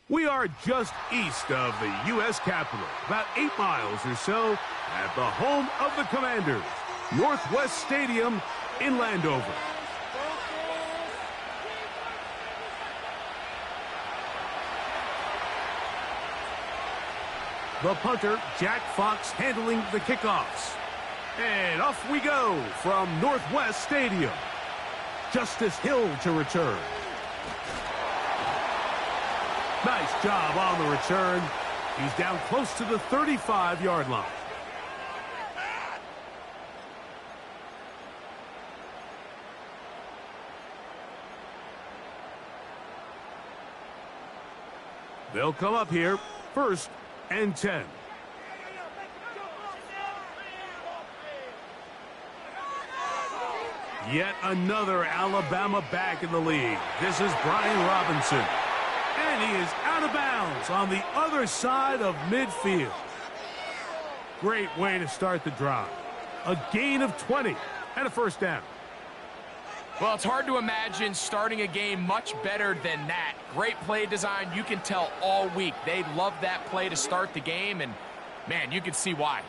We are just east of the U.S. Capitol, about 8 miles or so, at the home of the Commanders, Northwest Stadium in Landover. The punter, Jack Fox, handling the kickoffs. And off we go from Northwest Stadium. Justice Hill to return. Nice job on the return. He's down close to the 35-yard line. They'll come up here, 1st and 10. Yet another Alabama back in the league. This is Brian Robinson. And he is out of bounds on the other side of midfield. Great way to start the drive. A gain of 20 and a 1st down. Well, it's hard to imagine starting a game much better than that. Great play design. You can tell all week they love that play to start the game, and, man, you can see why.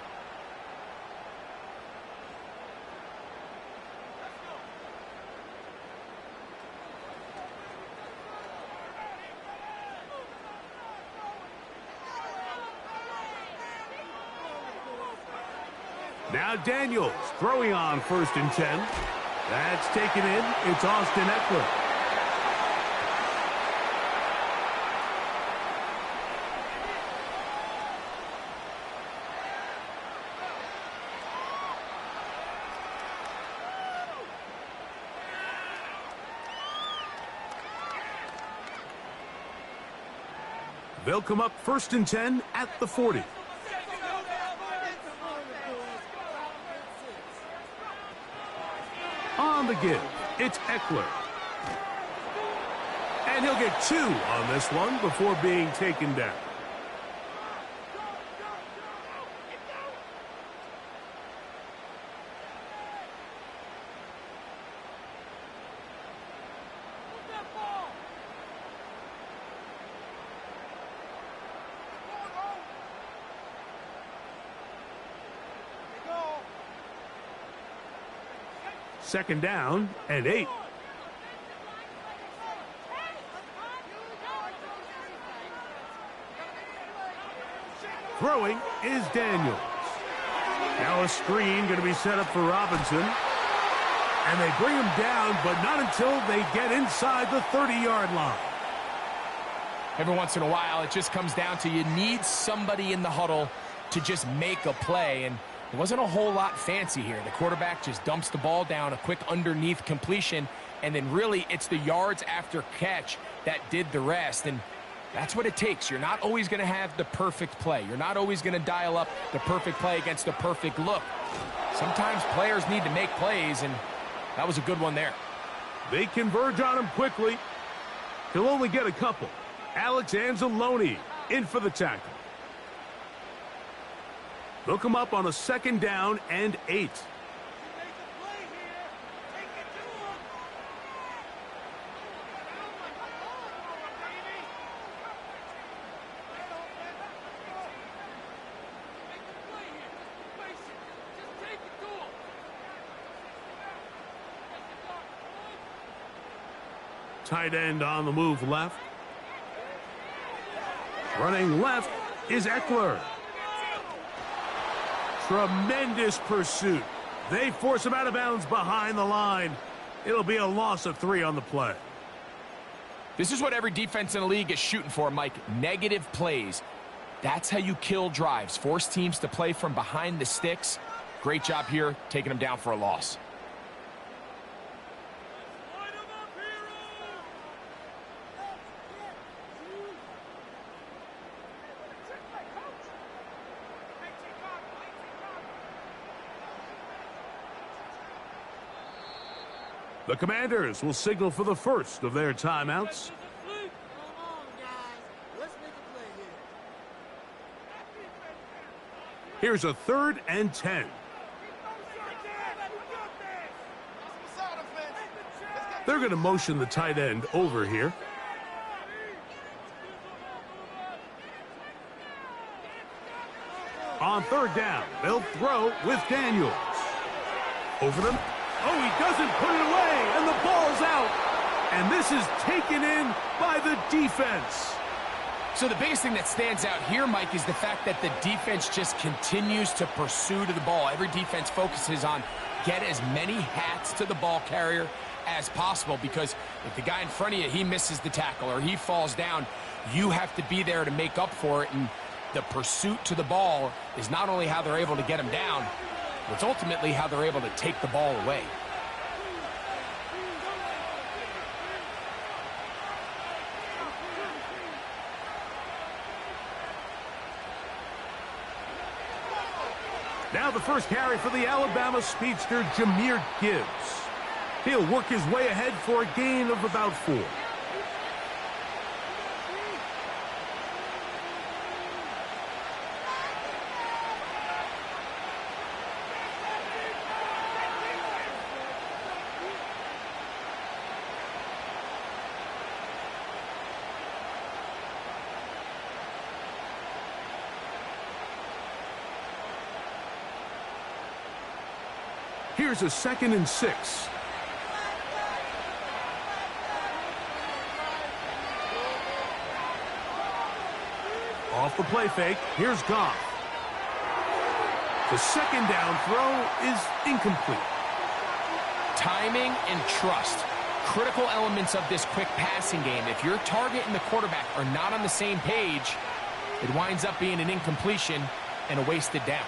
Now Daniels throwing on 1st and 10. That's taken in. It's Austin Eckler. They'll come up 1st and 10 at the 40. On the give, it's Eckler. And he'll get 2 on this one before being taken down. Second down and 8. Throwing is Daniels. Now a screen going to be set up for Robinson. And they bring him down, but not until they get inside the 30-yard line. Every once in a while, it just comes down to you need somebody in the huddle to just make a play, and there wasn't a whole lot fancy here. The quarterback just dumps the ball down, a quick underneath completion, and then really it's the yards after catch that did the rest, and that's what it takes. You're not always going to have the perfect play. You're not always going to dial up the perfect play against the perfect look. Sometimes players need to make plays, and that was a good one there. They converge on him quickly. He'll only get a couple. Alex Anzalone in for the tackle. They'll come up on a 2nd down and 8. Tight end on the move left. Running left is Eckler. Tremendous pursuit. They force him out of bounds behind the line. It'll be a loss of 3 on the play. This is what every defense in the league is shooting for, Mike. Negative plays. That's how you kill drives. Force teams to play from behind the sticks. Great job here, taking them down for a loss. The Commanders will signal for the first of their timeouts. Here's a 3rd and 10. They're going to motion the tight end over here. on third down. They'll throw with Daniels. Over them. Oh, he doesn't put it away, and the ball's out. And this is taken in by the defense. So the biggest thing that stands out here, Mike, is the fact that the defense just continues to pursue to the ball. Every defense focuses on get as many hats to the ball carrier as possible, because if the guy in front of you, he misses the tackle or he falls down, you have to be there to make up for it. And the pursuit to the ball is not only how they're able to get him down, it's ultimately how they're able to take the ball away. Now the first carry for the Alabama speedster, Jahmyr Gibbs. He'll work his way ahead for a gain of about 4. Here's a 2nd and 6. Off the play fake, here's Goff. The second down throw is incomplete. Timing and trust, critical elements of this quick passing game. If your target and the quarterback are not on the same page, it winds up being an incompletion and a wasted down.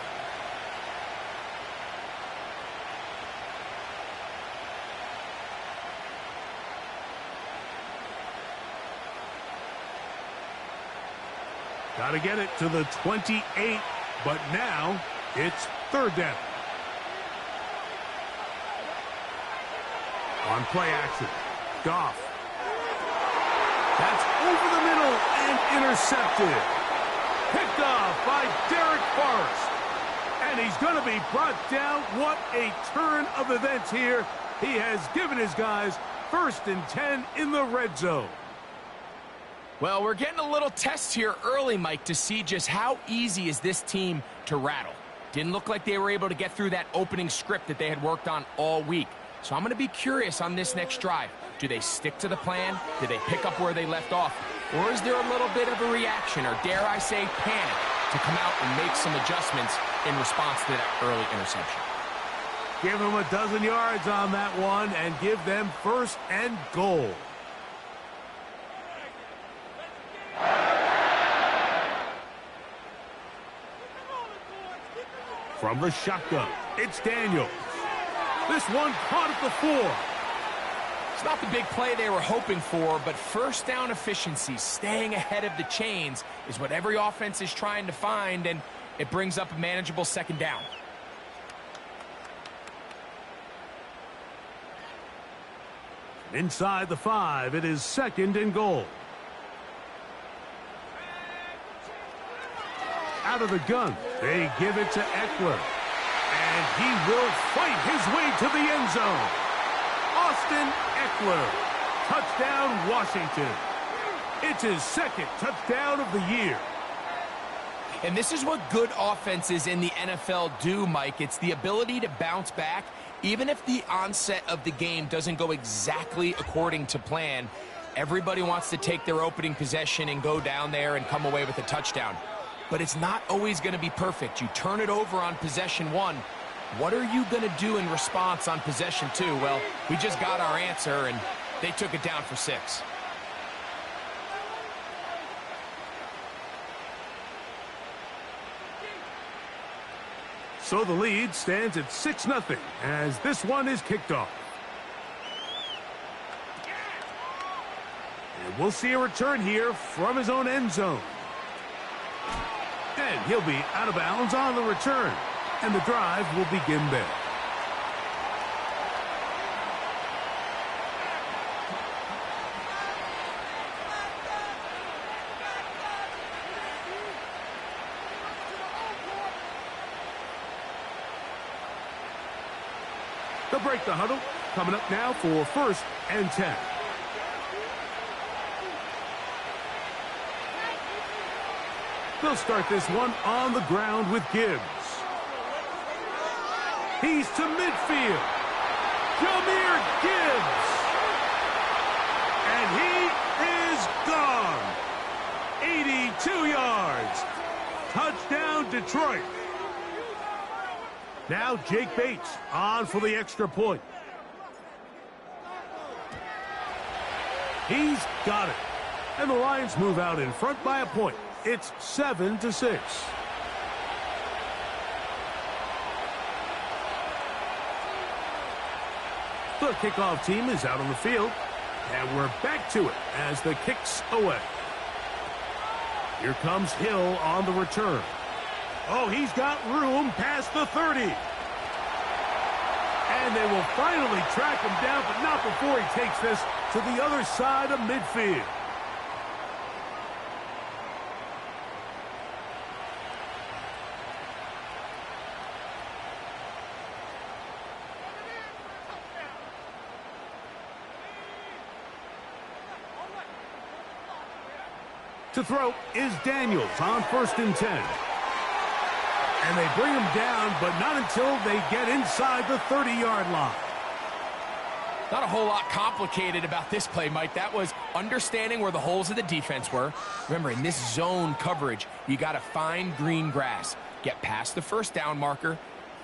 Got to get it to the 28, but now it's 3rd down. On play action, Goff. That's over the middle and intercepted. Picked off by Derek Forrest. And he's going to be brought down. What a turn of events here. He has given his guys 1st and 10 in the red zone. Well, we're getting a little test here early, Mike, to see just how easy is this team to rattle. Didn't look like they were able to get through that opening script that they had worked on all week. So I'm going to be curious on this next drive. Do they stick to the plan? Do they pick up where they left off? Or is there a little bit of a reaction, or dare I say panic, to come out and make some adjustments in response to that early interception? Give them a dozen yards on that one and give them 1st and goal. From the shotgun, it's Daniels. This one caught at the 4. It's not the big play they were hoping for, but first down efficiency, staying ahead of the chains, is what every offense is trying to find, and it brings up a manageable 2nd down. Inside the 5, it is 2nd and goal. Out of the gun, they give it to Eckler. And he will fight his way to the end zone. Austin Eckler. Touchdown, Washington. It's his 2nd touchdown of the year. And this is what good offenses in the NFL do, Mike. It's the ability to bounce back, even if the onset of the game doesn't go exactly according to plan. Everybody wants to take their opening possession and go down there and come away with a touchdown. But it's not always going to be perfect. You turn it over on possession 1. What are you going to do in response on possession 2? Well, we just got our answer, and they took it down for 6. So the lead stands at 6-0 as this one is kicked off. And we'll see a return here from his own end zone. And he'll be out of bounds on the return. And the drive will begin there. They'll break the huddle. Coming up now for 1st and 10. They'll start this one on the ground with Gibbs. He's to midfield. Jahmyr Gibbs. And he is gone. 82 yards. Touchdown, Detroit. Now Jake Bates on for the extra point. He's got it. And the Lions move out in front by a point. It's 7-6. The kickoff team is out on the field. And we're back to it as the kick's away. Here comes Hill on the return. Oh, he's got room past the 30. And they will finally track him down, but not before he takes this to the other side of midfield. To throw is Daniels on 1st and 10. And they bring him down, but not until they get inside the 30-yard line. Not a whole lot complicated about this play, Mike. That was understanding where the holes of the defense were. Remember, in this zone coverage, you got to find green grass. Get past the first down marker,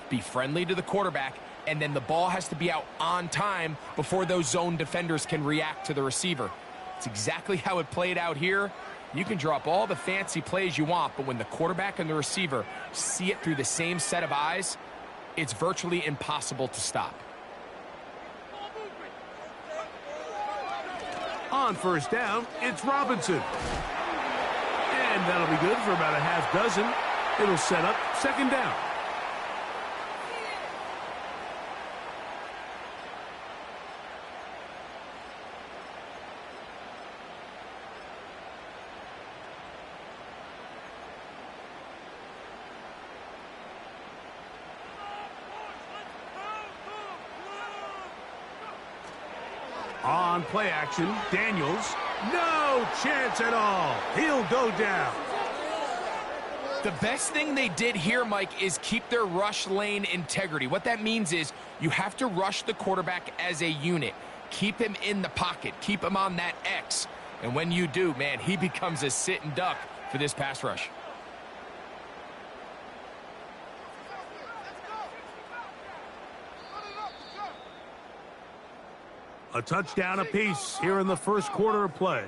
be friendly to the quarterback, and then the ball has to be out on time before those zone defenders can react to the receiver. It's exactly how it played out here. You can draw up all the fancy plays you want, but when the quarterback and the receiver see it through the same set of eyes, it's virtually impossible to stop. On 1st down, it's Robinson. And that'll be good for about a half dozen. It'll set up 2nd down. On play action, Daniels, no chance at all. He'll go down. The best thing they did here, Mike, is keep their rush lane integrity. What that means is you have to rush the quarterback as a unit. Keep him in the pocket. Keep him on that X. And when you do, man, he becomes a sit and duck for this pass rush. A touchdown apiece here in the first quarter of play.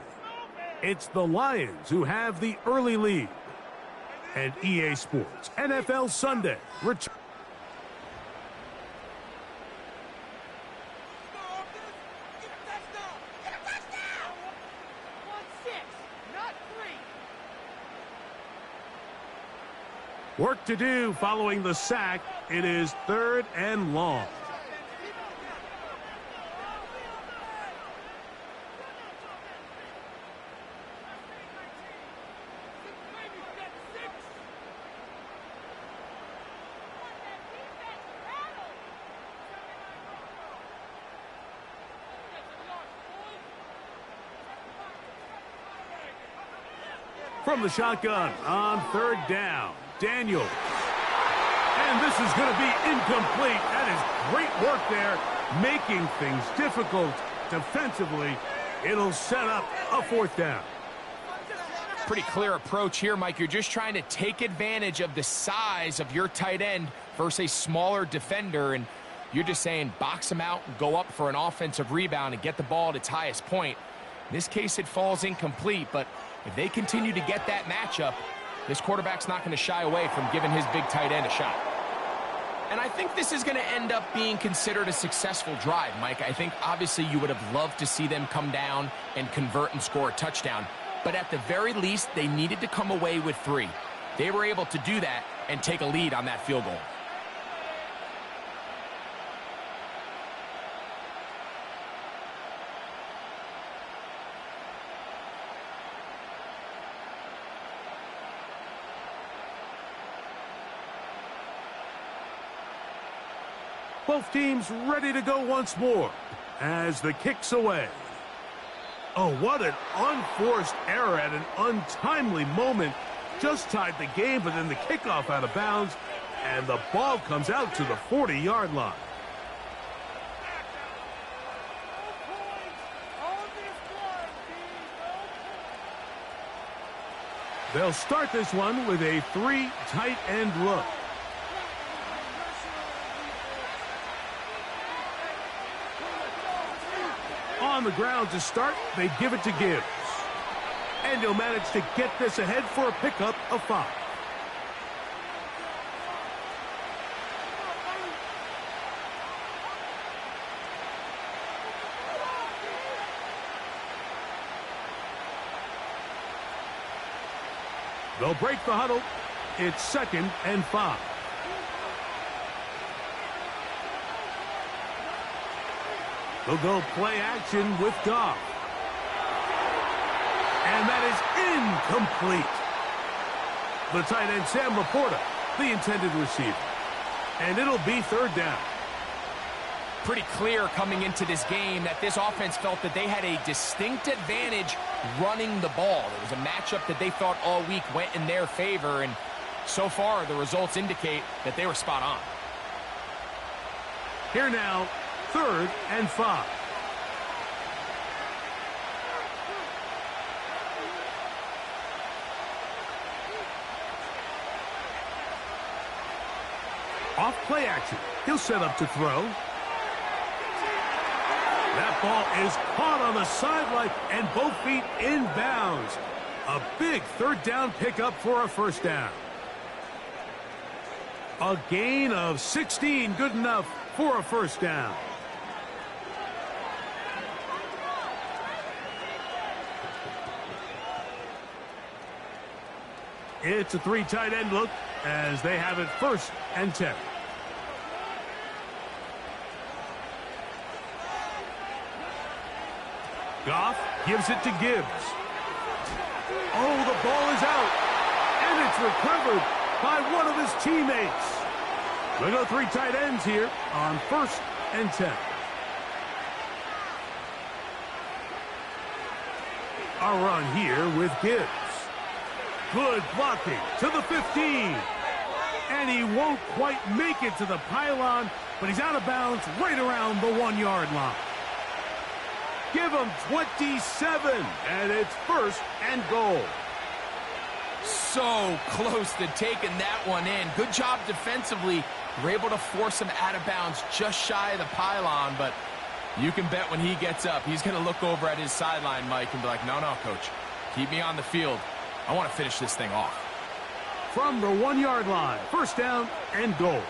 It's the Lions who have the early lead. And EA Sports NFL Sunday. Work to do following the sack. It is 3rd and long. From the shotgun on 3rd down, Daniels. And this is going to be incomplete. That is great work there, making things difficult defensively. It'll set up a 4th down. Pretty clear approach here, Mike. You're just trying to take advantage of the size of your tight end versus a smaller defender, and you're just saying box him out and go up for an offensive rebound and get the ball at its highest point. In this case, it falls incomplete, but if they continue to get that matchup, this quarterback's not going to shy away from giving his big tight end a shot. And I think this is going to end up being considered a successful drive, Mike. I think obviously you would have loved to see them come down and convert and score a touchdown. But at the very least, they needed to come away with 3. They were able to do that and take a lead on that field goal. Both teams ready to go once more as the kick's away. Oh, what an unforced error at an untimely moment. just tied the game, but then the kickoff out of bounds, and the ball comes out to the 40-yard line. They'll start this one with a 3 tight end look. On the ground to start, they give it to Gibbs. And he'll manage to get this ahead for a pickup of 5. They'll break the huddle. It's 2nd and 5. They'll go play action with Goff. And that is incomplete. The tight end, Sam Laporta, the intended receiver. And it'll be 3rd down. Pretty clear coming into this game that this offense felt that they had a distinct advantage running the ball. It was a matchup that they thought all week went in their favor, and so far the results indicate that they were spot on. Here now, 3rd and 5. Off play action. He'll set up to throw. That ball is caught on the sideline and both feet in bounds. A big 3rd down pickup for a 1st down. A gain of 16, good enough for a 1st down. It's a 3 tight end look as they have it 1st and 10. Goff gives it to Gibbs. Oh, the ball is out. And it's recovered by one of his teammates. We'll go 3 tight ends here on 1st and 10. A run here with Gibbs. Good blocking to the 15. And he won't quite make it to the pylon, but he's out of bounds right around the 1-yard line. Give him 27, and it's 1st and goal. So close to taking that one in. Good job defensively. We're able to force him out of bounds just shy of the pylon, but you can bet when he gets up, he's going to look over at his sideline, Mike, and be like, no, coach, keep me on the field. I want to finish this thing off. From the 1-yard line, 1st down and goal.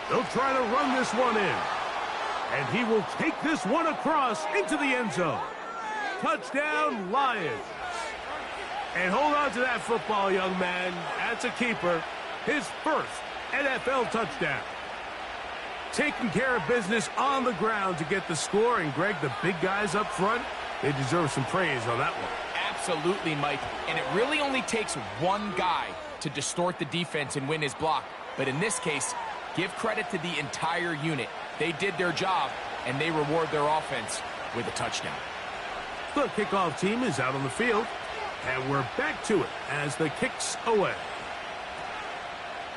They'll try to run this one in. And he will take this one across into the end zone. Touchdown, Lions. And hold on to that football, young man. That's a keeper. His 1st NFL touchdown. Taking care of business on the ground to get the score. And, Greg, the big guys up front, they deserve some praise on that one. Absolutely, Mike. And it really only takes one guy to distort the defense and win his block. But in this case, give credit to the entire unit. They did their job, and they reward their offense with a touchdown. The kickoff team is out on the field, and we're back to it as the kick's away.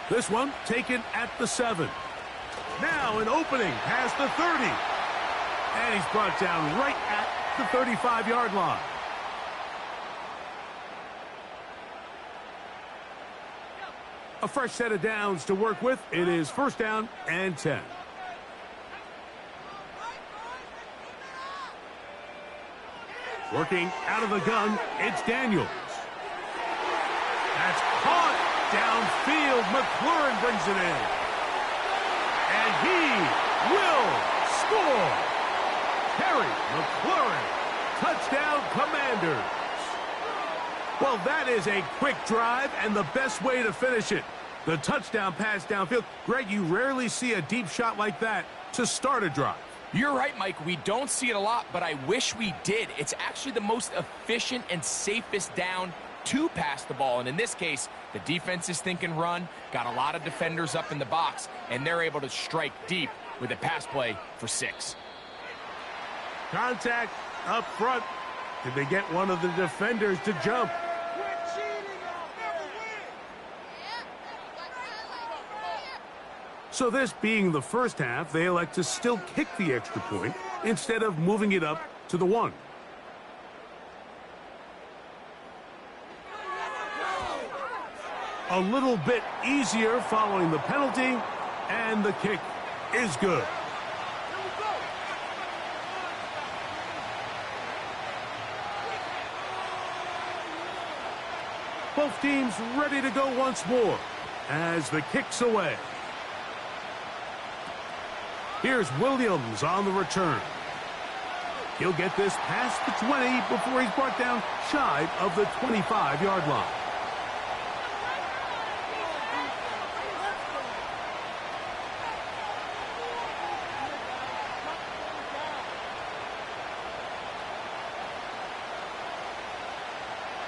This one taken at the 7. Now an opening past the 30. And he's brought down right at the 35-yard line. A fresh set of downs to work with. It is 1st down and 10. Working out of the gun, it's Daniels. That's caught downfield. McLaurin brings it in. And he will score. Terry McLaurin, touchdown Commanders. Well, that is a quick drive and the best way to finish it. The touchdown pass downfield. Greg, you rarely see a deep shot like that to start a drive. You're right, Mike. We don't see it a lot, but I wish we did. It's actually the most efficient and safest down to pass the ball. And in this case, the defense is thinking run, got a lot of defenders up in the box, and they're able to strike deep with a pass play for 6. Contact up front. Did they get one of the defenders to jump? So this being the first half, they elect to still kick the extra point instead of moving it up to the 1. A little bit easier following the penalty, and the kick is good. Both teams ready to go once more as the kick's away. Here's Williams on the return. He'll get this past the 20 before he's brought down shy of the 25-yard line.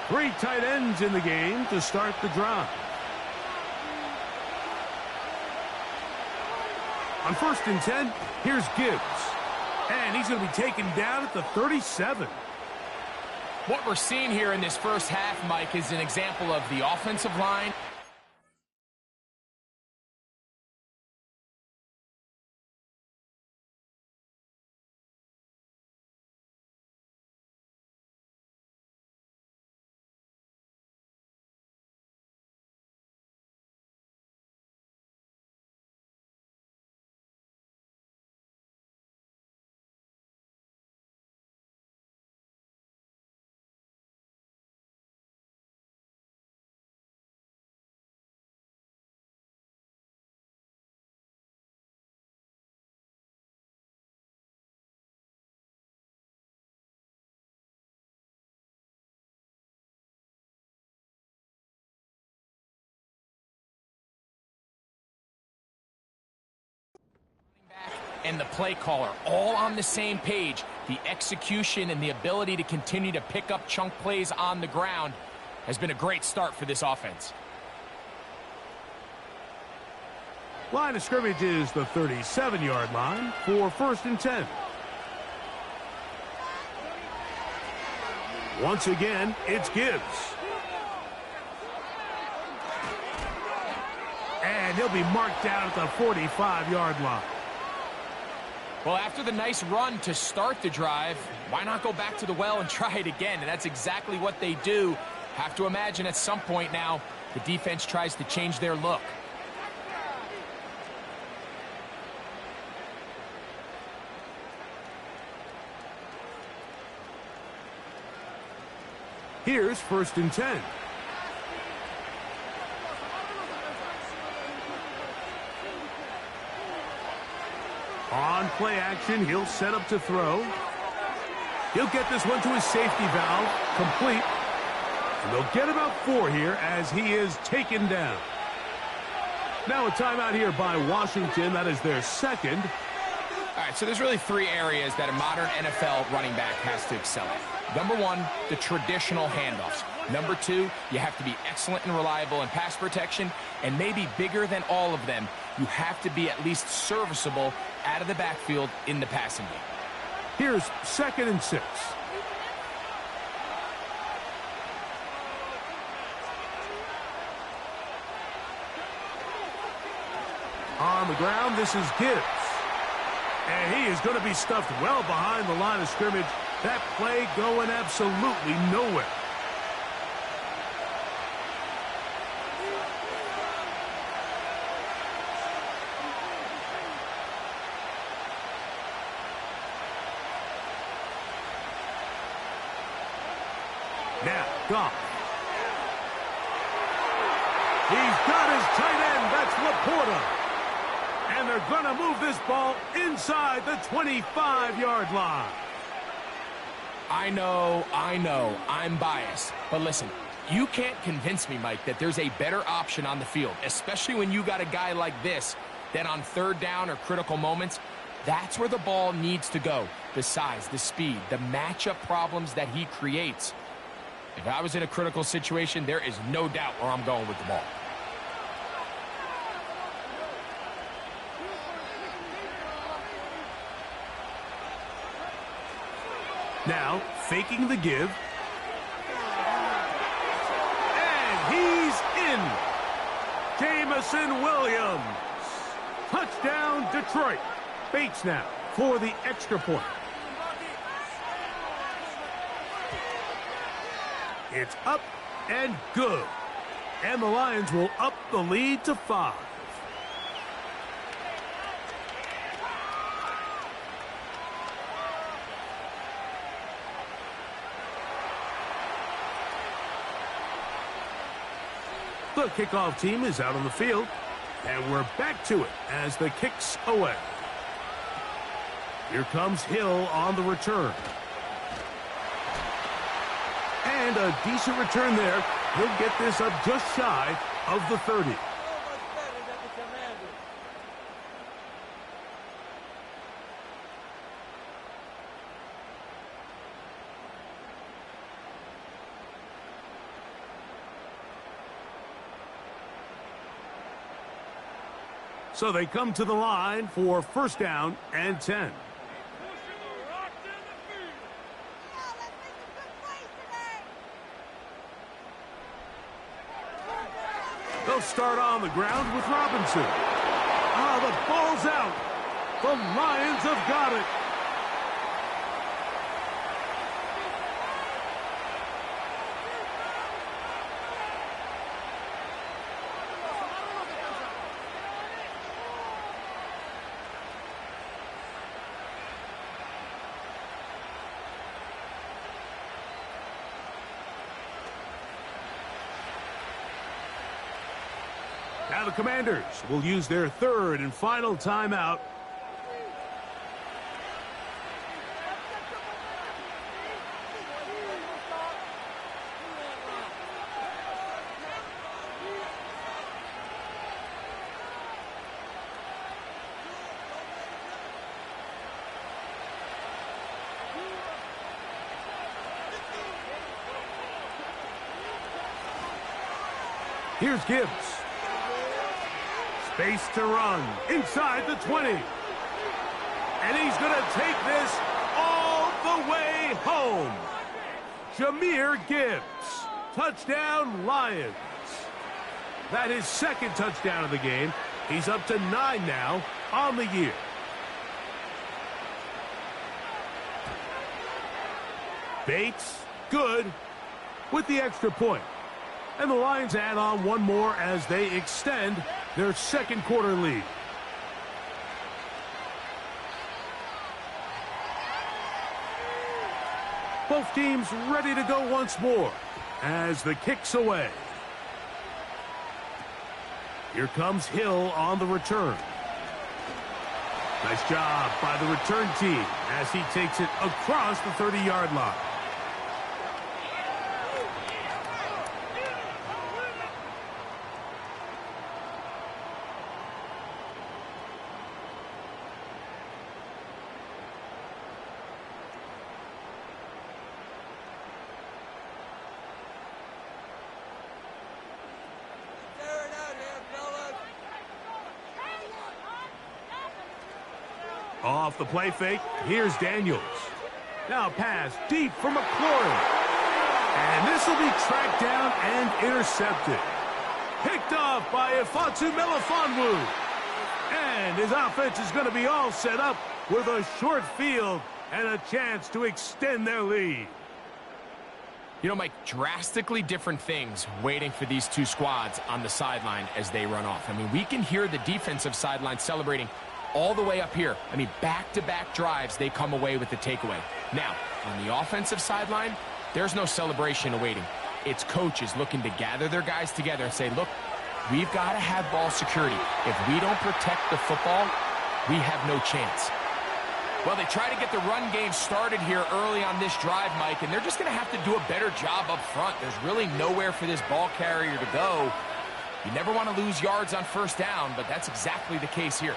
Three tight ends in the game to start the drive. On 1st and 10, here's Gibbs. And he's going to be taken down at the 37. What we're seeing here in this first half, Mike, is an example of the offensive line. And the play caller all on the same page. The execution and the ability to continue to pick up chunk plays on the ground has been a great start for this offense. Line of scrimmage is the 37-yard line for 1st and 10. Once again, it's Gibbs. And he'll be marked down at the 45-yard line. Well, after the nice run to start the drive, why not go back to the well and try it again? And that's exactly what they do. Have to imagine at some point now, the defense tries to change their look. Here's 1st and 10. On play action, he'll set up to throw. He'll get this one to his safety valve, complete. And they'll get about 4 here as he is taken down. Now a timeout here by Washington. That is their second. All right, so there's really 3 areas that a modern NFL running back has to excel at. Number 1, the traditional handoffs. Number 2, you have to be excellent and reliable in pass protection. And maybe bigger than all of them, you have to be at least serviceable out of the backfield in the passing game. Here's 2nd and 6. On the ground, this is Gibbs. And he is going to be stuffed well behind the line of scrimmage. That play going absolutely nowhere. Now, Goff. He's got his tight end. That's Laporta. And they're going to move this ball inside the 25-yard line. I know, I'm biased. But listen, you can't convince me, Mike, that there's a better option on the field, especially when you got a guy like this, that on 3rd down or critical moments, that's where the ball needs to go. The size, the speed, the matchup problems that he creates. If I was in a critical situation, there is no doubt where I'm going with the ball. Now, faking the give. And he's in. Jamison Williams. Touchdown, Detroit. Bates now for the extra point. It's up and good. And the Lions will up the lead to 5. The kickoff team is out on the field, and we're back to it as the kick's away. Here comes Hill on the return. And a decent return there. He'll get this up just shy of the 30. So they come to the line for first down and 10. They'll start on the ground with Robinson. The ball's out. The Lions have got it. Now the Commanders will use their third and final timeout. Here's Gibbs. Space to run inside the 20. And he's going to take this all the way home. Jahmyr Gibbs. Touchdown, Lions. That is second touchdown of the game. He's up to 9 now on the year. Bates, good, with the extra point. And the Lions add on one more as they extend their second quarter lead. Both teams ready to go once more as the kick's away. Here comes Hill on the return. Nice job by the return team as he takes it across the 30-yard line. Off the play fake, here's Daniels. Now pass deep for McLaurin. And this will be tracked down and intercepted. Picked off by Ifeatu Melifonwu. And his offense is going to be all set up with a short field and a chance to extend their lead. You know, Mike, drastically different things waiting for these two squads on the sideline as they run off. I mean, we can hear the defensive sideline celebrating all the way up here. I mean, back-to-back drives, they come away with the takeaway. Now, on the offensive sideline, there's no celebration awaiting. It's coaches looking to gather their guys together and say, look, we've got to have ball security. If we don't protect the football, we have no chance. Well, they try to get the run game started here early on this drive, Mike, and they're just going to have to do a better job up front. There's really nowhere for this ball carrier to go. You never want to lose yards on first down, but that's exactly the case here.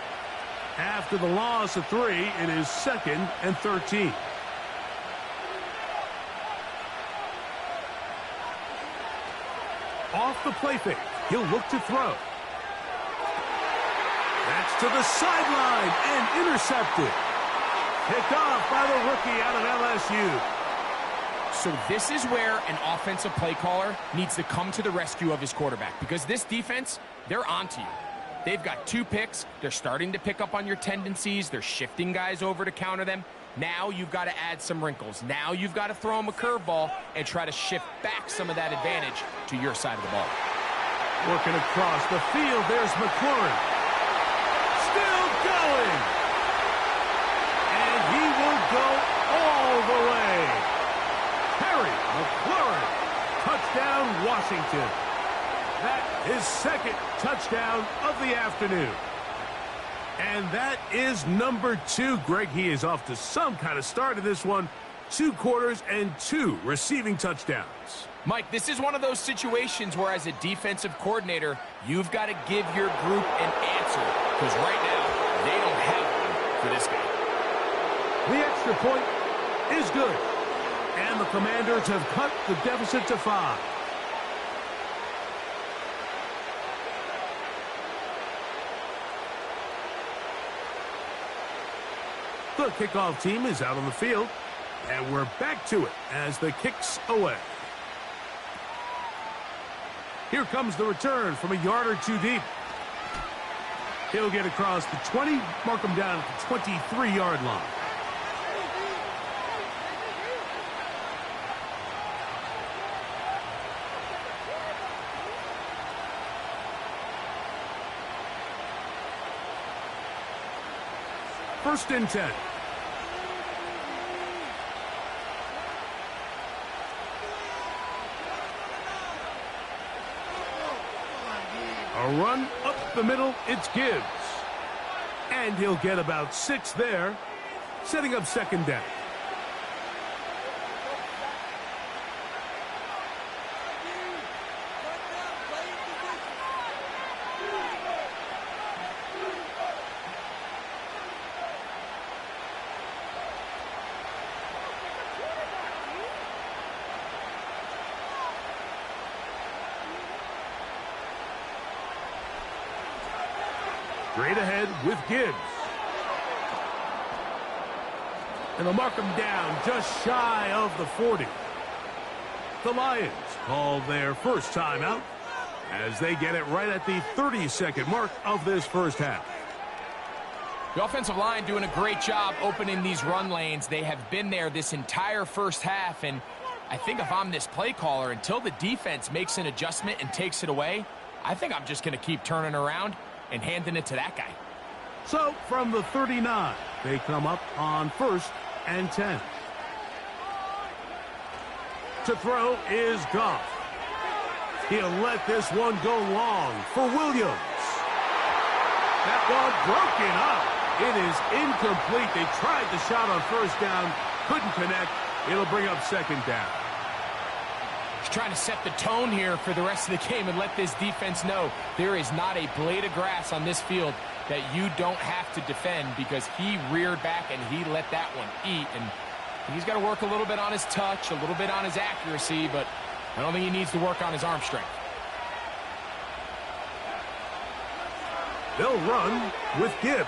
After the loss of 3, it is 2nd and 13. Off the play fake, he'll look to throw. That's to the sideline and intercepted. Picked off by the rookie out of LSU. So this is where an offensive play caller needs to come to the rescue of his quarterback, because this defense, they're onto you. They've got 2 picks. They're starting to pick up on your tendencies. They're shifting guys over to counter them. Now you've got to add some wrinkles. Now you've got to throw them a curveball and try to shift back some of that advantage to your side of the ball. Working across the field, there's McLaurin. Still going. And he will go all the way. Harry McLaurin. Touchdown, Washington. That is second touchdown of the afternoon. And that is number 2. Greg, he is off to some kind of start in this one. 2 quarters and 2 receiving touchdowns. Mike, this is one of those situations where as a defensive coordinator, you've got to give your group an answer. Because right now, they don't have one for this guy. The extra point is good. And the Commanders have cut the deficit to 5. The kickoff team is out on the field, and we're back to it as the kick's away. Here comes the return from a yard or 2 deep. He'll get across the 20, mark him down at the 23-yard line. First and 10. A run up the middle, it's Gibbs. And he'll get about 6 there, setting up second down. Straight ahead with Gibbs. And they'll mark him down just shy of the 40. The Lions call their first timeout as they get it right at the 30-second mark of this first half. The offensive line doing a great job opening these run lanes. They have been there this entire first half, and I think if I'm this play caller, until the defense makes an adjustment and takes it away, I think I'm just going to keep turning around and handing it to that guy. So from the 39, they come up on first and 10. To throw is Goff. He'll let this one go long for Williams. That one broken up. It is incomplete. They tried the shot on first down, couldn't connect. It'll bring up second down. He's trying to set the tone here for the rest of the game and let this defense know there is not a blade of grass on this field that you don't have to defend, because he reared back and he let that one eat. And he's got to work a little bit on his touch, a little bit on his accuracy, but I don't think he needs to work on his arm strength. They'll run with Gibbs.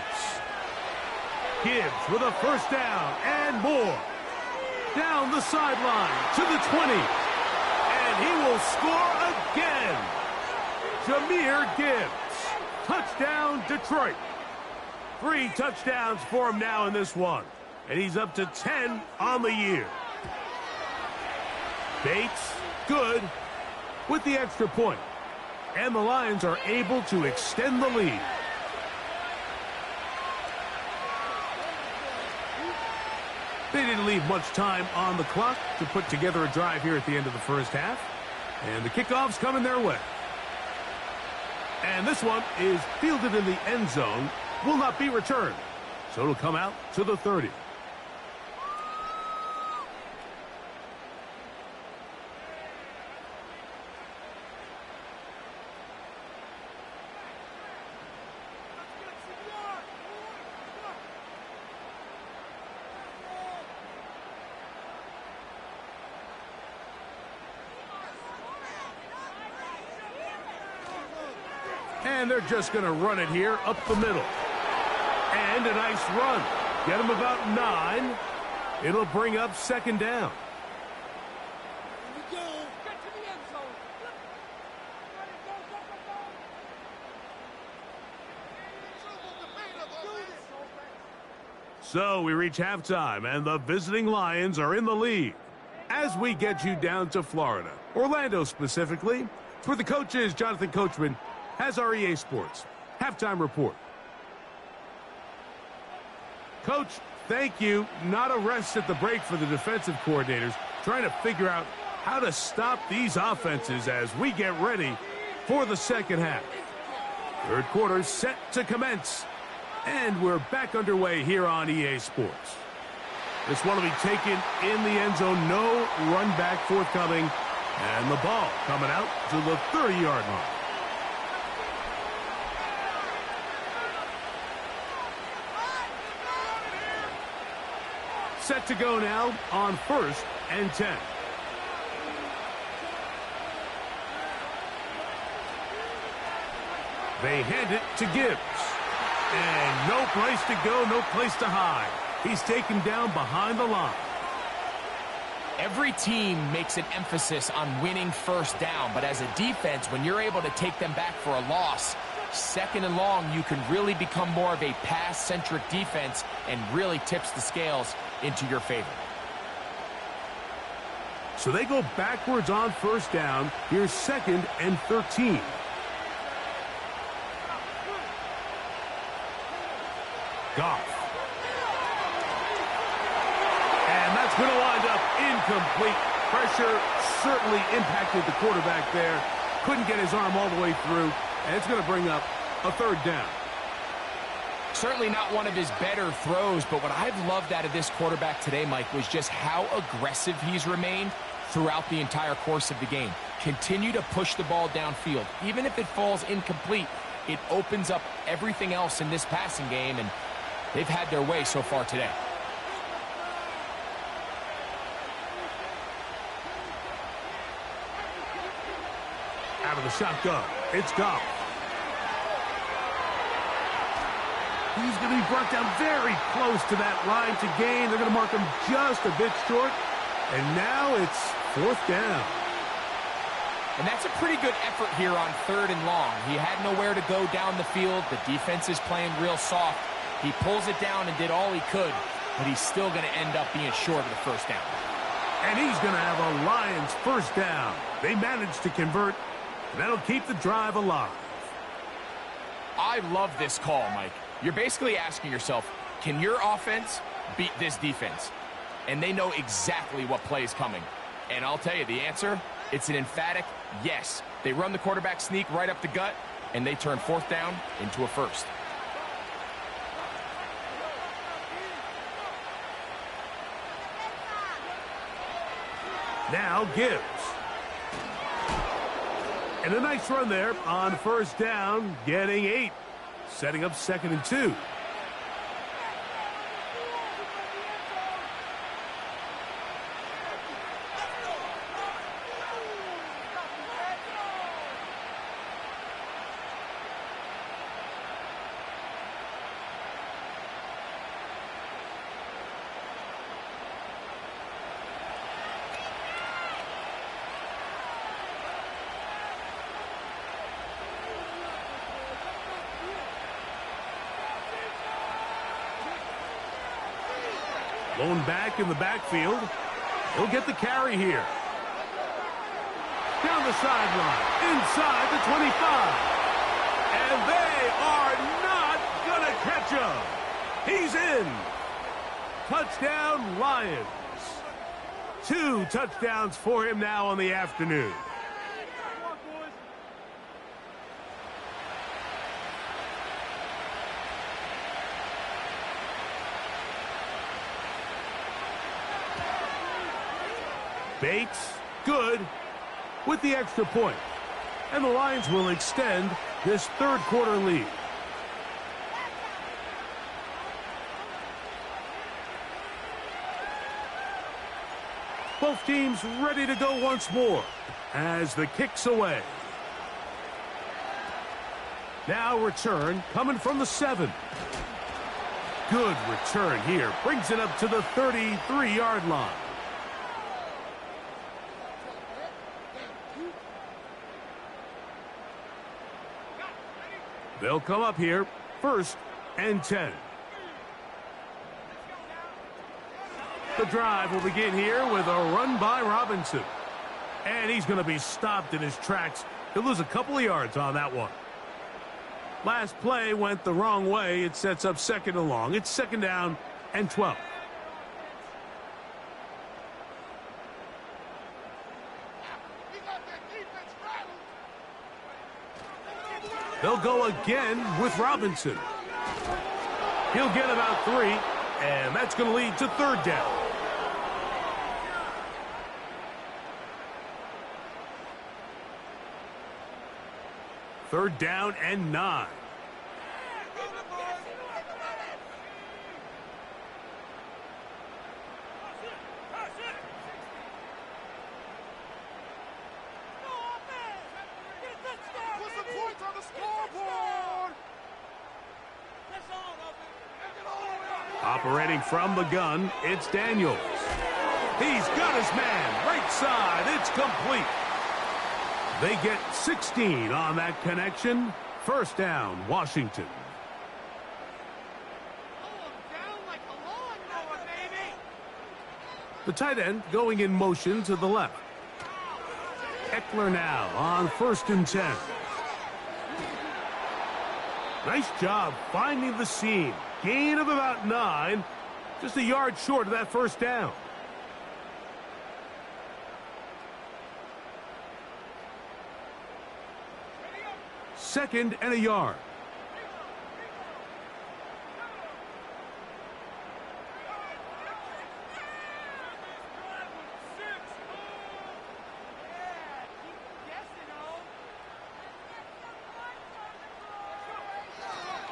Gibbs with a first down and more. Down the sideline to the 20. And he will score again. Jahmyr Gibbs. Touchdown, Detroit. 3 touchdowns for him now in this one. And he's up to 10 on the year. Bates, good, with the extra point. And the Lions are able to extend the lead. They didn't leave much time on the clock to put together a drive here at the end of the first half. And the kickoff's coming their way. And this one is fielded in the end zone, will not be returned. So it'll come out to the 30. And they're just going to run it here up the middle. And a nice run. Get him about 9. It'll bring up second down. So we reach halftime, and the visiting Lions are in the lead. As we get you down to Florida, Orlando specifically, it's where the coach is. Jonathan Coachman has our EA Sports halftime report. Coach, thank you. Not a rest at the break for the defensive coordinators, trying to figure out how to stop these offenses as we get ready for the second half. Third quarter set to commence, and we're back underway here on EA Sports. This one will be taken in the end zone. No run back forthcoming. And the ball coming out to the 30-yard line. Set to go now on 1st and 10. They hand it to Gibbs. And no place to go, no place to hide. He's taken down behind the line. Every team makes an emphasis on winning first down, but as a defense, when you're able to take them back for a loss, second and long, you can really become more of a pass-centric defense and really tips the scales into your favor. So they go backwards on first down. Here's 2nd and 13. Goff. And that's going to wind up incomplete. Pressure certainly impacted the quarterback there. Couldn't get his arm all the way through. And it's going to bring up a 3rd down. Certainly not one of his better throws, but what I've loved out of this quarterback today, Mike, was just how aggressive he's remained throughout the entire course of the game. Continue to push the ball downfield. Even if it falls incomplete, it opens up everything else in this passing game, and they've had their way so far today. Out of the shotgun, it's Goff. He's going to be brought down very close to that line to gain. They're going to mark him just a bit short. And now it's 4th down. And that's a pretty good effort here on 3rd and long. He had nowhere to go down the field. The defense is playing real soft. He pulls it down and did all he could, but he's still going to end up being short of the first down. And he's going to have a Lions first down. They managed to convert, and that'll keep the drive alive. I love this call, Mike. You're basically asking yourself, can your offense beat this defense? And they know exactly what play is coming. And I'll tell you the answer, it's an emphatic yes. They run the quarterback sneak right up the gut, and they turn 4th down into a 1st. Now Gibbs. And a nice run there on 1st down, getting 8. Setting up 2nd and 2. Lone back in the backfield. He'll get the carry here. Down the sideline, inside the 25. And they are not going to catch him. He's in. Touchdown, Lions. 2 touchdowns for him now on the afternoon. Bates, good, with the extra point. And the Lions will extend this 3rd quarter lead. Both teams ready to go once more as the kick's away. Now return coming from the 7. Good return here. Brings it up to the 33-yard line. They'll come up here, 1st and 10. The drive will begin here with a run by Robinson. And he's going to be stopped in his tracks. He'll lose a couple of yards on that one. Last play went the wrong way. It sets up 2nd and long. It's 2nd down and 12. They'll go again with Robinson. He'll get about 3, and that's going to lead to 3rd down. Third down and 9. Operating from the gun, it's Daniels. He's got his man, right side, it's complete. They get 16 on that connection. 1st down, Washington. The tight end going in motion to the left. Eckler now on 1st and 10. Nice job finding the seam. Gain of about 9. Just a yard short of that 1st down. 2nd and a yard.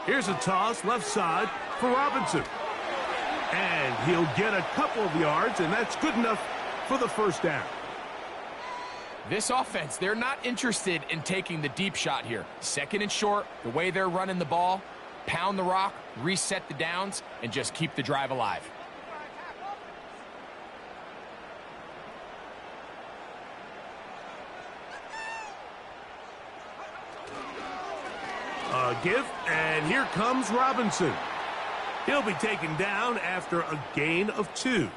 Here's a toss left side for Robinson. And he'll get a couple of yards, and that's good enough for the 1st down. This offense, they're not interested in taking the deep shot here. 2nd and short, the way they're running the ball, pound the rock, reset the downs, and just keep the drive alive. A give, and here comes Robinson. He'll be taken down after a gain of 2.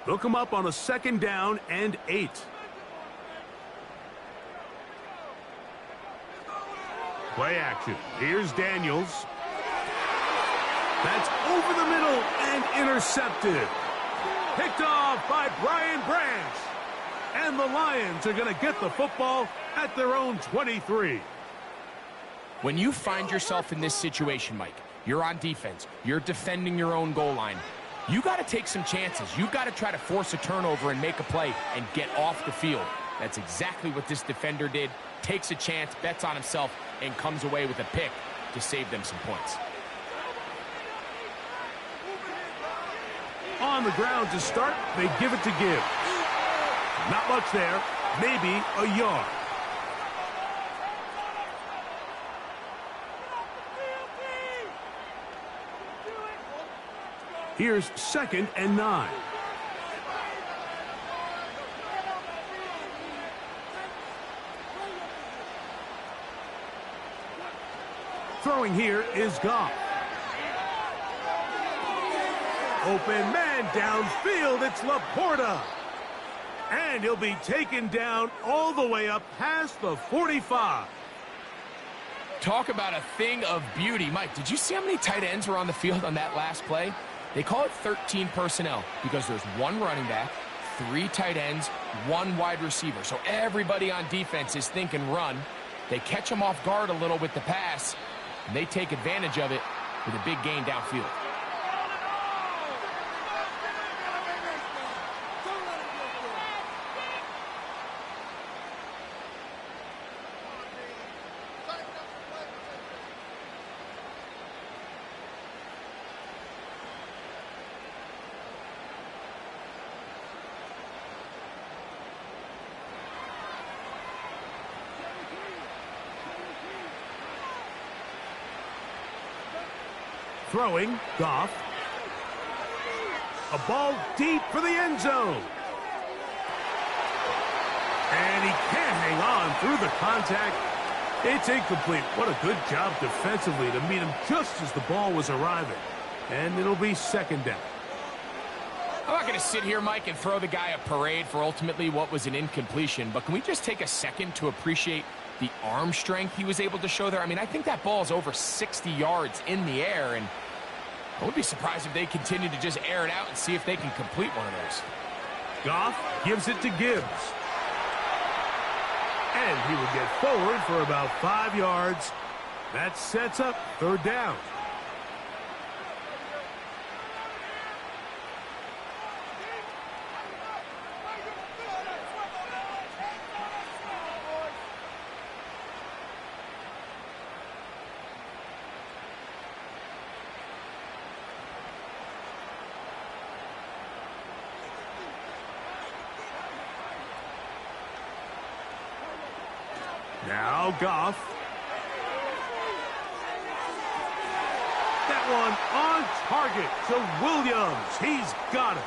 They'll come up on a 2nd down and 8. Play action. Here's Daniels. That's over the middle and intercepted. Picked off by Brian Branch. And the Lions are going to get the football at their own 23. When you find yourself in this situation, Mike, you're on defense, you're defending your own goal line, you got to take some chances. You got to try to force a turnover and make a play and get off the field. That's exactly what this defender did. Takes a chance, bets on himself, and comes away with a pick to save them some points. On the ground to start, they give it to give. Not much there, maybe a yard. Here's 2nd and 9. Throwing here is Goff. Open man downfield, it's Laporta. And he'll be taken down all the way up past the 45. Talk about a thing of beauty. Mike, did you see how many tight ends were on the field on that last play? They call it 13 personnel because there's 1 running back, 3 tight ends, 1 wide receiver. So everybody on defense is thinking run. They catch them off guard a little with the pass, and they take advantage of it with a big gain downfield. Throwing, Goff. A ball deep for the end zone. And he can't hang on through the contact. It's incomplete. What a good job defensively to meet him just as the ball was arriving. And it'll be second down. I'm not going to sit here, Mike, and throw the guy a parade for ultimately what was an incompletion, but can we just take a second to appreciate the arm strength he was able to show there? I mean, I think that ball is over 60 yards in the air, and I would be surprised if they continue to just air it out and see if they can complete one of those. Goff gives it to Gibbs. And he will get forward for about 5 yards. That sets up third down. Now Goff. That one on target to Williams. He's got it.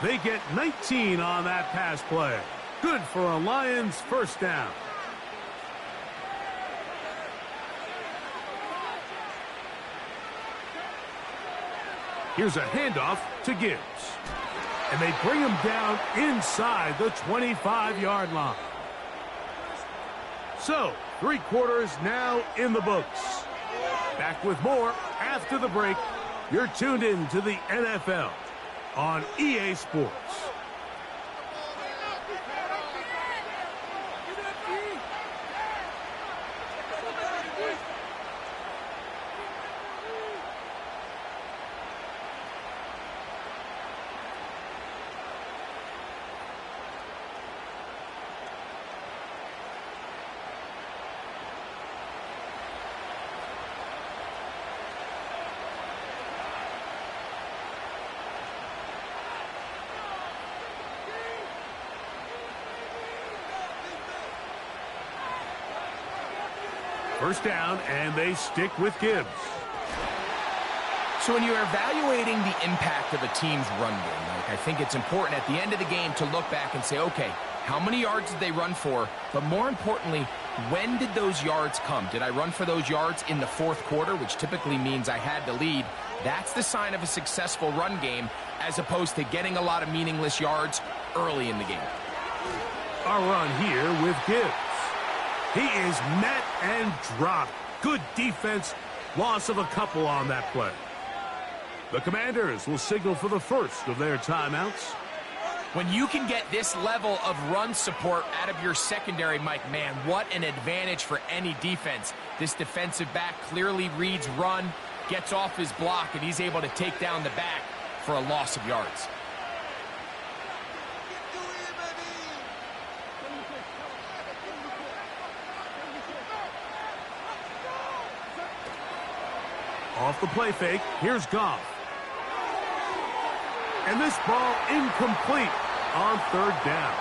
They get 19 on that pass play. Good for a Lions first down. Here's a handoff to Gibbs. And they bring him down inside the 25-yard line. So, 3 quarters now in the books. Back with more after the break. You're tuned in to the NFL on EA Sports. First down, and they stick with Gibbs. So when you're evaluating the impact of a team's run game, Mike, I think it's important at the end of the game to look back and say, okay, how many yards did they run for? But more importantly, when did those yards come? Did I run for those yards in the fourth quarter, which typically means I had the lead? That's the sign of a successful run game, as opposed to getting a lot of meaningless yards early in the game. A run here with Gibbs. He is met and dropped. Good defense. Loss of a couple on that play. The Commanders will signal for the first of their timeouts. When you can get this level of run support out of your secondary, Mike, man, what an advantage for any defense. This defensive back clearly reads run, gets off his block, and he's able to take down the back for a loss of yards. Off the play fake, here's Goff. And this ball incomplete on third down.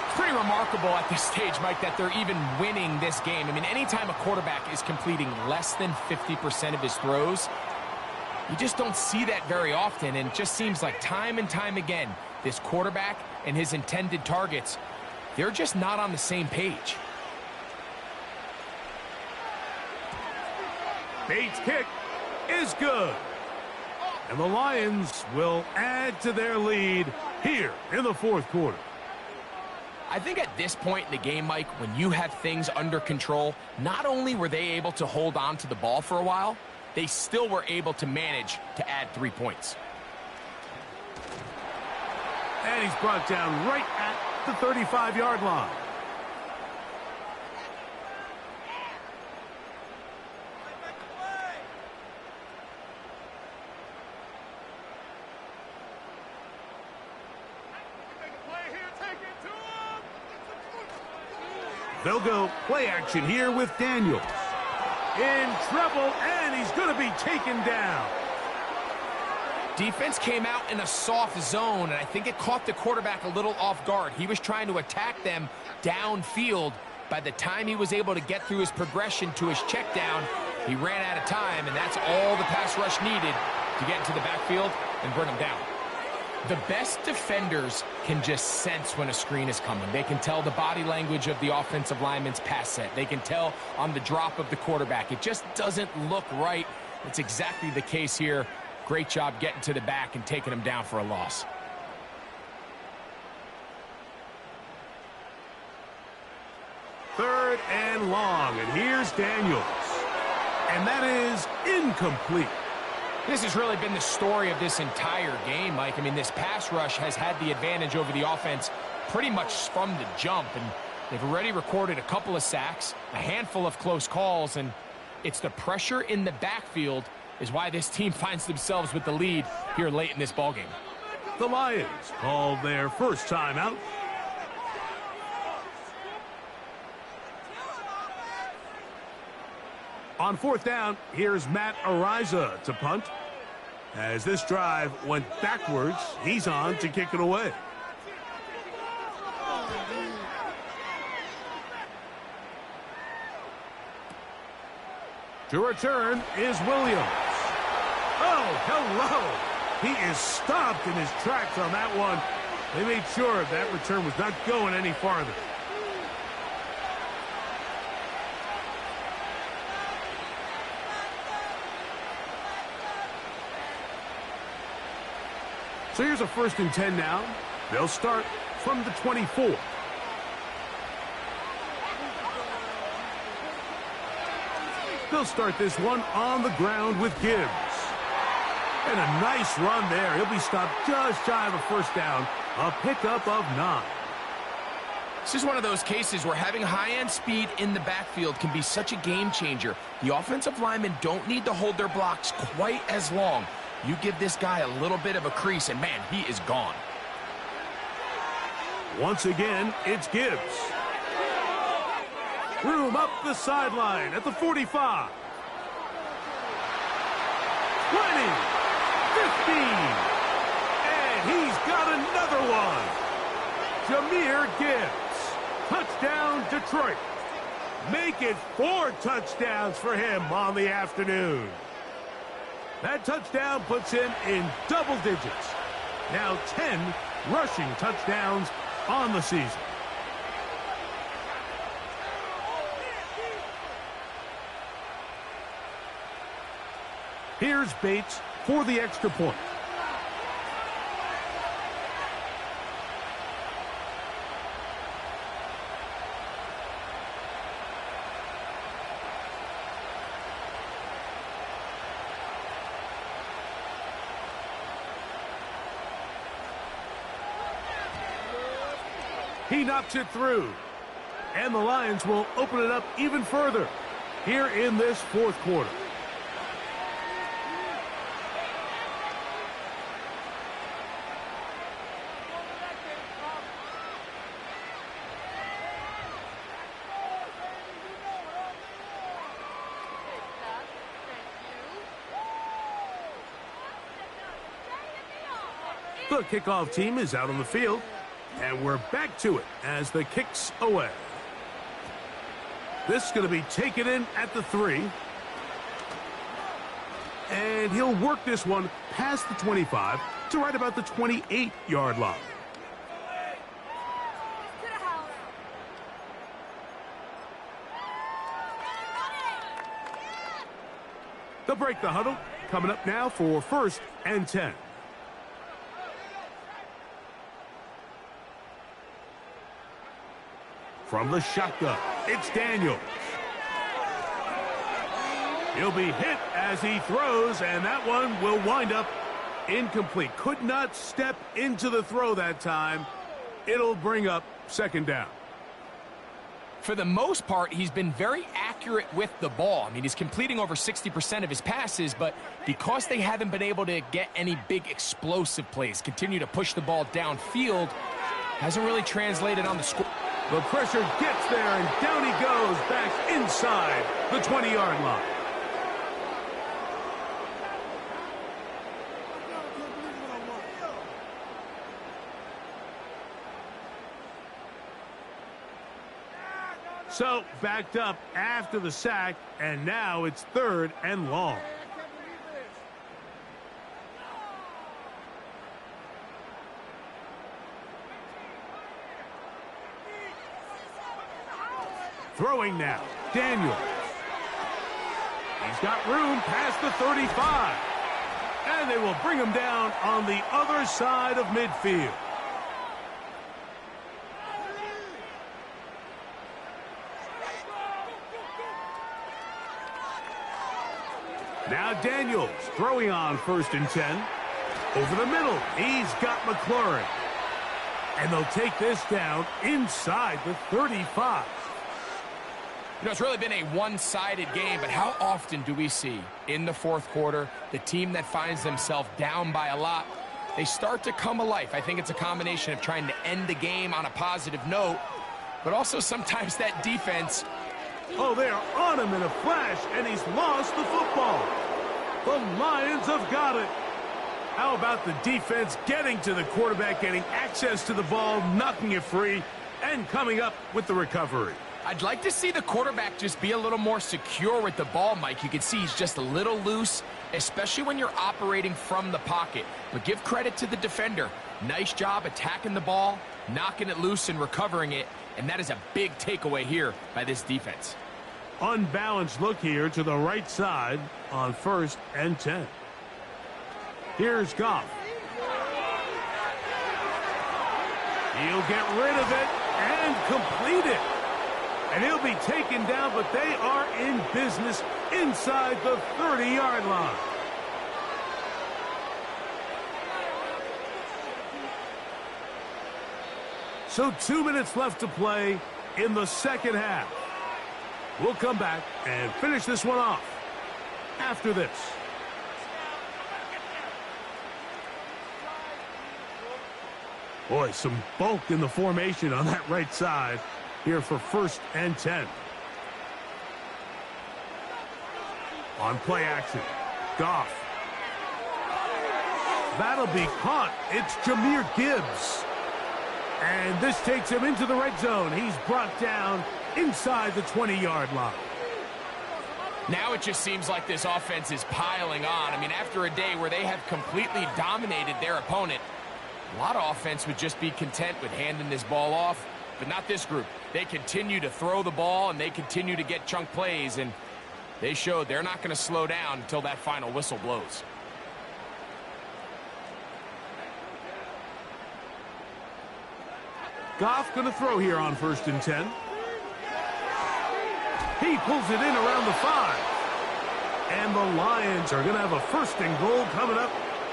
It's pretty remarkable at this stage, Mike, that they're even winning this game. I mean, anytime a quarterback is completing less than 50% of his throws, you just don't see that very often, and it just seems like time and time again, this quarterback and his intended targets, they're just not on the same page. Bates' kick is good. And the Lions will add to their lead here in the fourth quarter. I think at this point in the game, Mike, when you have things under control, not only were they able to hold on to the ball for a while, they still were able to manage to add 3 points. And he's brought down right at the 35-yard line. They'll go play action here with Daniels. In trouble, and he's going to be taken down. Defense came out in a soft zone, and I think it caught the quarterback a little off guard. He was trying to attack them downfield. By the time he was able to get through his progression to his check down, he ran out of time, and that's all the pass rush needed to get into the backfield and bring him down. The best defenders can just sense when a screen is coming. They can tell the body language of the offensive lineman's pass set. They can tell on the drop of the quarterback. It just doesn't look right. It's exactly the case here. Great job getting to the back and taking him down for a loss. Third and long, and here's Daniels. And that is incomplete. This has really been the story of this entire game, Mike. I mean, this pass rush has had the advantage over the offense pretty much from the jump, and they've already recorded a couple of sacks, a handful of close calls, and it's the pressure in the backfield is why this team finds themselves with the lead here late in this ballgame. The Lions called their first timeout. On fourth down, here's Matt Ariza to punt. As this drive went backwards, he's on to kick it away. To return is Williams. Oh, hello. He is stopped in his tracks on that one. They made sure that return was not going any farther. So here's a 1st and 10 now. They'll start from the 24. They'll start this one on the ground with Gibbs. And a nice run there. He'll be stopped just shy of a first down. A pickup of 9. This is one of those cases where having high-end speed in the backfield can be such a game changer. The offensive linemen don't need to hold their blocks quite as long. You give this guy a little bit of a crease, and man, he is gone. Once again, it's Gibbs. Room up the sideline at the 45. 20. 15. And he's got another one. Jahmyr Gibbs. Touchdown, Detroit. Make it 4 touchdowns for him on the afternoon. That touchdown puts him in double digits. Now 10 rushing touchdowns on the season. Here's Bates for the extra point. He knocks it through. And the Lions will open it up even further here in this 4th quarter. The kickoff team is out on the field. And we're back to it as the kick's away. This is going to be taken in at the 3. And he'll work this one past the 25 to right about the 28-yard line. They'll break the huddle. Coming up now for 1st and 10. From the shotgun, it's Daniels. He'll be hit as he throws, and that one will wind up incomplete. Could not step into the throw that time. It'll bring up 2nd down. For the most part, he's been very accurate with the ball. I mean, he's completing over 60% of his passes, but because they haven't been able to get any big explosive plays, continue to push the ball downfield, hasn't really translated on the score. The pressure gets there, and down he goes back inside the 20-yard line. So, backed up after the sack, and now it's 3rd and long. Throwing now, Daniels. He's got room past the 35. And they will bring him down on the other side of midfield. Now Daniels throwing on 1st and 10. Over the middle, he's got McLaurin. And they'll take this down inside the 35. You know, it's really been a one-sided game, but how often do we see in the fourth quarter the team that finds themselves down by a lot, they start to come alive? I think it's a combination of trying to end the game on a positive note, but also sometimes that defense. Oh, they are on him in a flash, and he's lost the football. The Lions have got it. How about the defense getting to the quarterback, getting access to the ball, knocking it free, and coming up with the recovery? I'd like to see the quarterback just be a little more secure with the ball, Mike. You can see he's just a little loose, especially when you're operating from the pocket. But give credit to the defender. Nice job attacking the ball, knocking it loose and recovering it, and that is a big takeaway here by this defense. Unbalanced look here to the right side on 1st and 10. Here's Goff. He'll get rid of it and complete it. And he'll be taken down, but they are in business inside the 30-yard line. So 2 minutes left to play in the second half. We'll come back and finish this one off after this. Boy, some bulk in the formation on that right side here for 1st and 10. On play action, Goff. That'll be caught. It's Jahmyr Gibbs. And this takes him into the red zone. He's brought down inside the 20-yard line. Now it just seems like this offense is piling on. I mean, after a day where they have completely dominated their opponent, a lot of offense would just be content with handing this ball off, but not this group. They continue to throw the ball, and they continue to get chunk plays, and they showed they're not going to slow down until that final whistle blows. Goff going to throw here on 1st and 10. He pulls it in around the 5. And the Lions are going to have a 1st and goal coming up.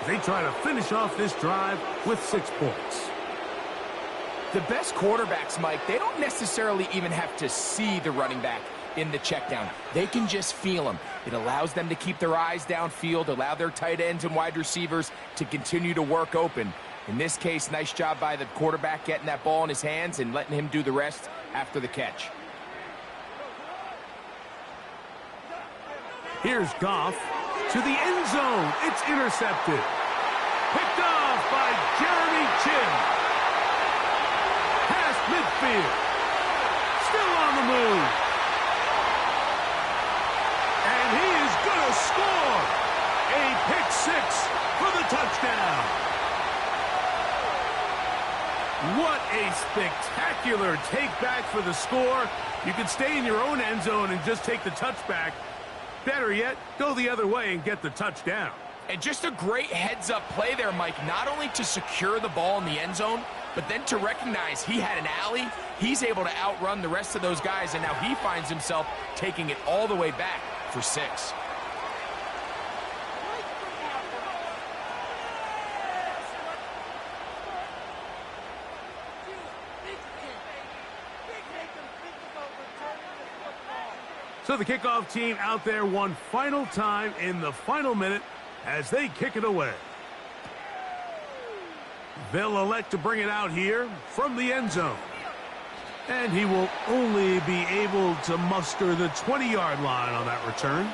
They try to finish off this drive with 6 points. The best quarterbacks, Mike, they don't necessarily even have to see the running back in the check down. They can just feel him. It allows them to keep their eyes downfield, allow their tight ends and wide receivers to continue to work open. In this case, nice job by the quarterback getting that ball in his hands and letting him do the rest after the catch. Here's Goff to the end zone. It's intercepted. Picked off by Jeremy Chin. Past midfield. Still on the move. And he is going to score. A pick 6 for the touchdown. What a spectacular take back for the score. You can stay in your own end zone and just take the touchback. Better yet, go the other way and get the touchdown. And just a great heads-up play there, Mike, not only to secure the ball in the end zone, but then to recognize he had an alley. He's able to outrun the rest of those guys, and now he finds himself taking it all the way back for 6. So the kickoff team out there one final time in the final minute as they kick it away. They'll elect to bring it out here from the end zone. And he will only be able to muster the 20-yard line on that return.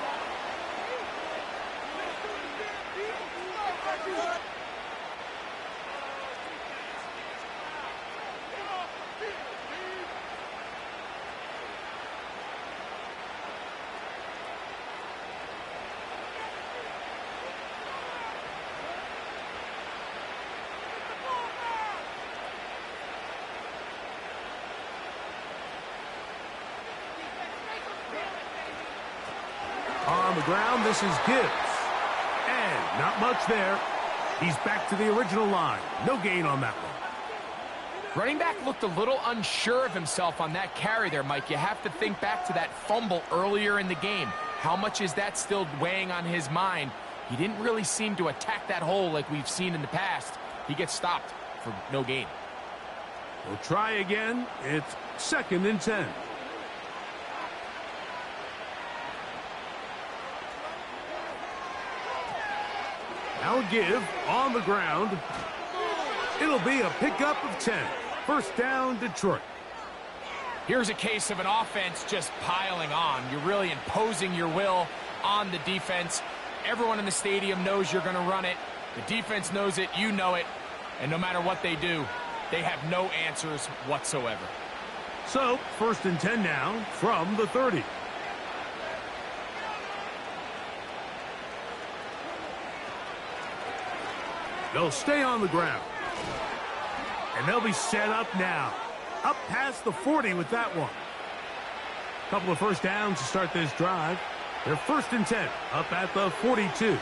On the ground, this is Gibbs. And not much there. He's back to the original line. No gain on that one. Running back looked a little unsure of himself on that carry there, Mike. You have to think back to that fumble earlier in the game. How much is that still weighing on his mind? He didn't really seem to attack that hole like we've seen in the past. He gets stopped for no gain. We'll try again. It's 2nd and 10. Now a give on the ground. It'll be a pickup of 10. First down, Detroit. Here's a case of an offense just piling on. You're really imposing your will on the defense. Everyone in the stadium knows you're going to run it. The defense knows it, you know it. And no matter what they do, they have no answers whatsoever. So, 1st and 10 now from the 30. They'll stay on the ground. And they'll be set up now. Up past the 40 with that one. Couple of first downs to start this drive. They're 1st and 10 up at the 42.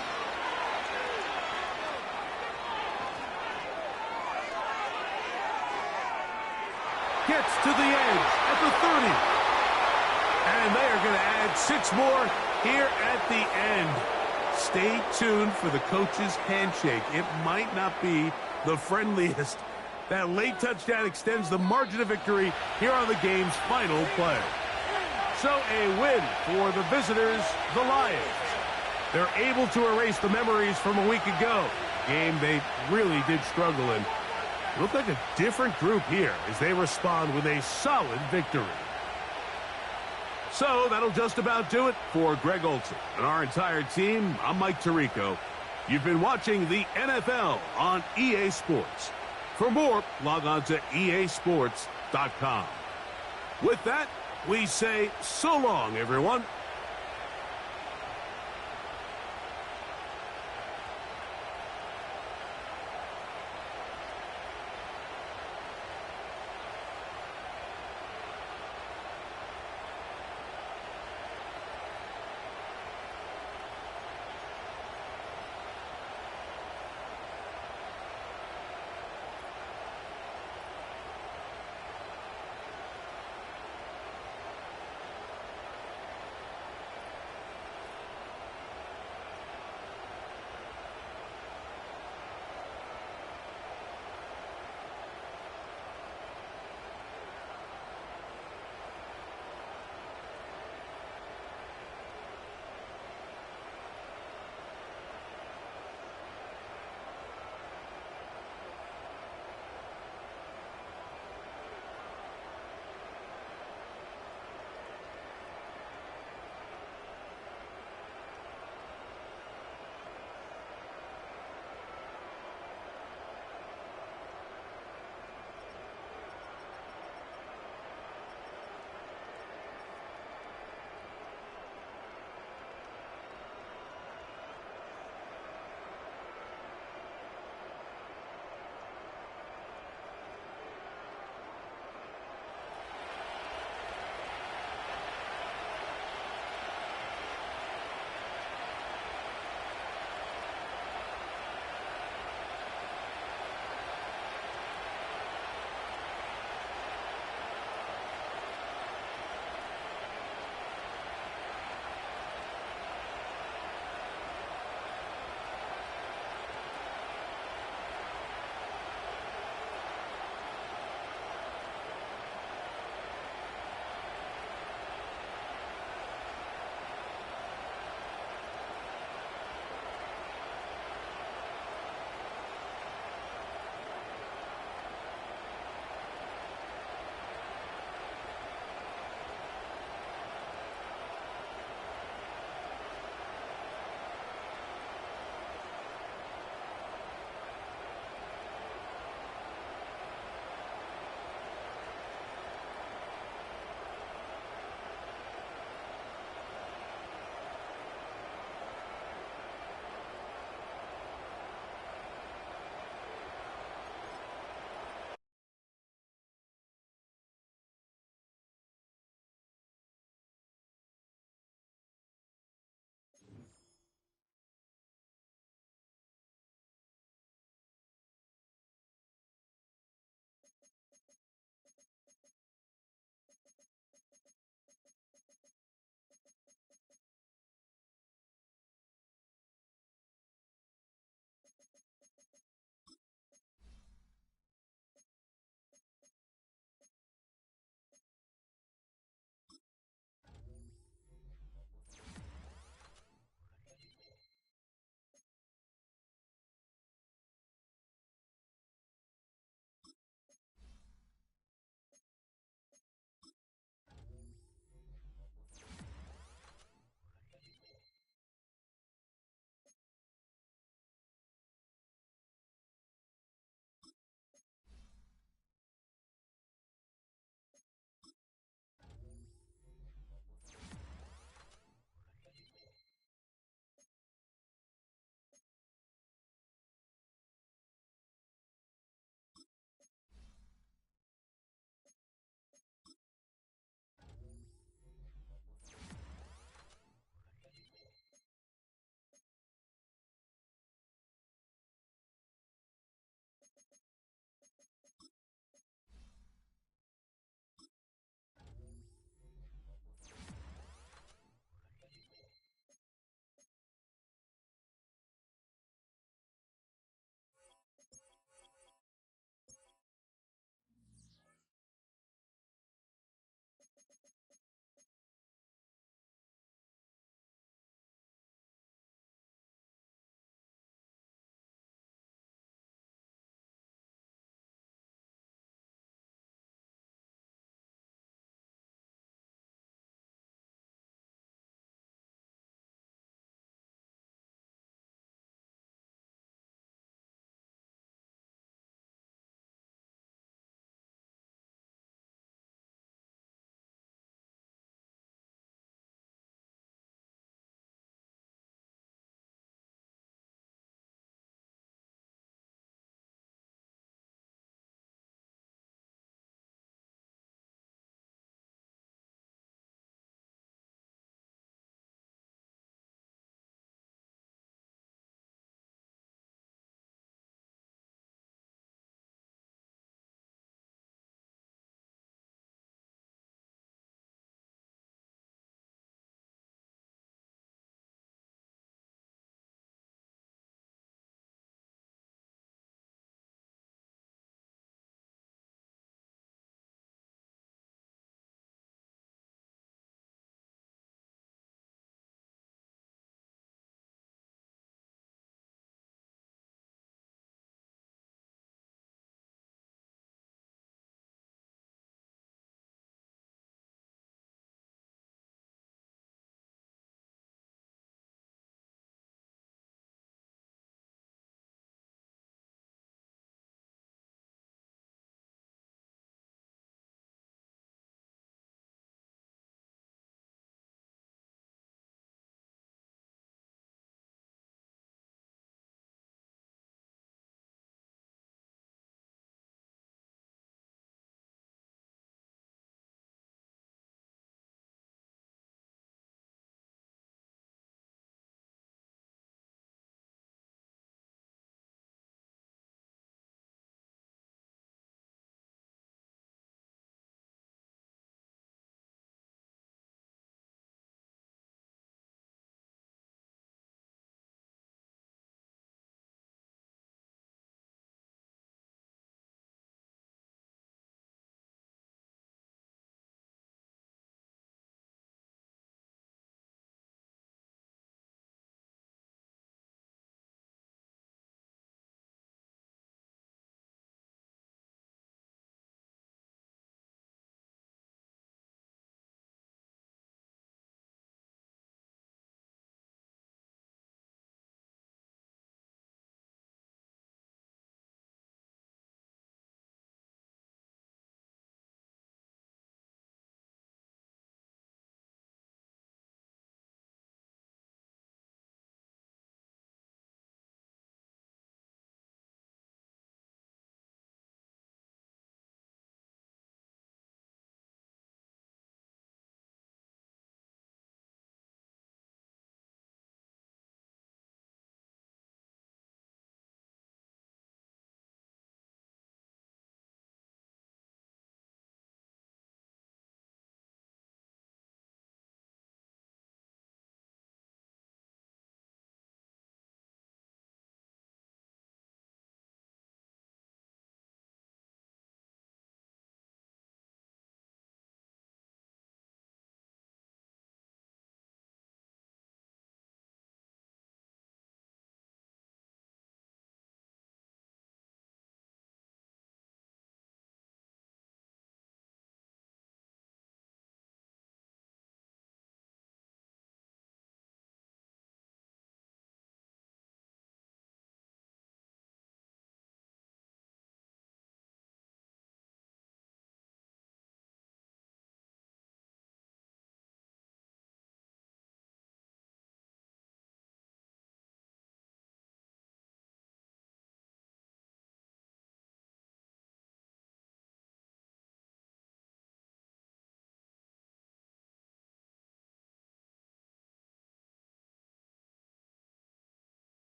Gets to the edge at the 30. And they are going to add 6 more here at the end. Stay tuned for the coach's handshake. It might not be the friendliest. That late touchdown extends the margin of victory here on the game's final play. So a win for the visitors, the Lions. They're able to erase the memories from a week ago. A game they really did struggle in. It looked like a different group here as they respond with a solid victory. So that'll just about do it for Greg Olson and our entire team. I'm Mike Tirico. You've been watching the NFL on EA Sports. For more, log on to easports.com. With that, we say so long, everyone.